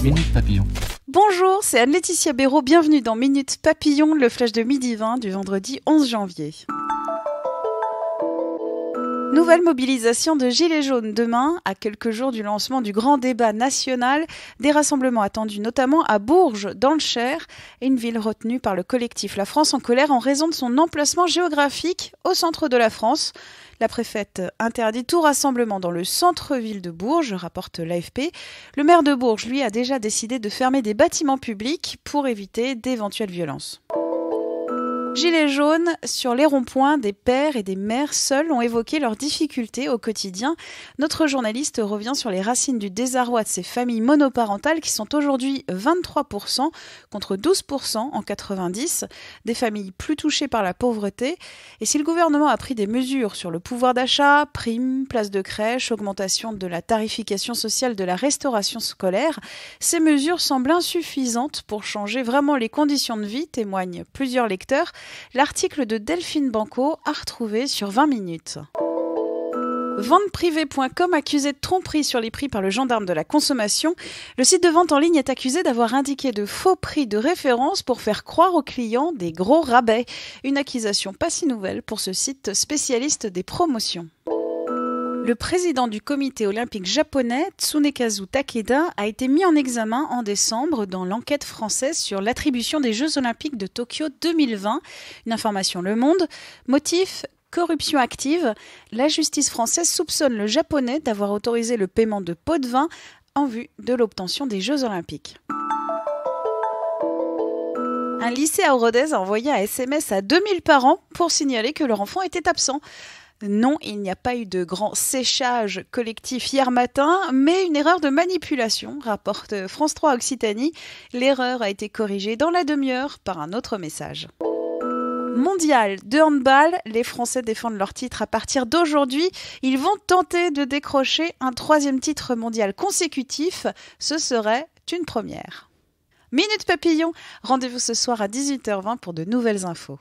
Minute Papillon. Bonjour, c'est Anne-Laetitia Béraud, bienvenue dans Minute Papillon, le flash de midi 20 du vendredi 11 janvier. Nouvelle mobilisation de Gilets jaunes demain, à quelques jours du lancement du grand débat national. Des rassemblements attendus notamment à Bourges, dans le Cher, une ville retenue par le collectif La France en colère en raison de son emplacement géographique au centre de la France. La préfète interdit tout rassemblement dans le centre-ville de Bourges, rapporte l'AFP. Le maire de Bourges, lui, a déjà décidé de fermer des bâtiments publics pour éviter d'éventuelles violences. Gilets jaunes, sur les ronds-points, des pères et des mères seuls ont évoqué leurs difficultés au quotidien. Notre journaliste revient sur les racines du désarroi de ces familles monoparentales qui sont aujourd'hui 23% contre 12% en 90, des familles plus touchées par la pauvreté. Et si le gouvernement a pris des mesures sur le pouvoir d'achat, primes, places de crèche, augmentation de la tarification sociale de la restauration scolaire, ces mesures semblent insuffisantes pour changer vraiment les conditions de vie, témoignent plusieurs lecteurs. L'article de Delphine Banco a retrouvé sur 20 minutes. Venteprivée.com accusé de tromperie sur les prix par le gendarme de la consommation. Le site de vente en ligne est accusé d'avoir indiqué de faux prix de référence pour faire croire aux clients des gros rabais. Une accusation pas si nouvelle pour ce site spécialiste des promotions. Le président du comité olympique japonais, Tsunekazu Takeda, a été mis en examen en décembre dans l'enquête française sur l'attribution des Jeux olympiques de Tokyo 2020. Une information Le Monde. Motif : corruption active. La justice française soupçonne le japonais d'avoir autorisé le paiement de pots de vin en vue de l'obtention des Jeux olympiques. Un lycée à Rodez a envoyé un SMS à 2000 parents pour signaler que leur enfant était absent. Non, il n'y a pas eu de grand séchage collectif hier matin, mais une erreur de manipulation, rapporte France 3 Occitanie. L'erreur a été corrigée dans la demi-heure par un autre message. Mondial de handball, les Français défendent leur titre à partir d'aujourd'hui. Ils vont tenter de décrocher un 3e titre mondial consécutif. Ce serait une première. Minute Papillon, rendez-vous ce soir à 18h20 pour de nouvelles infos.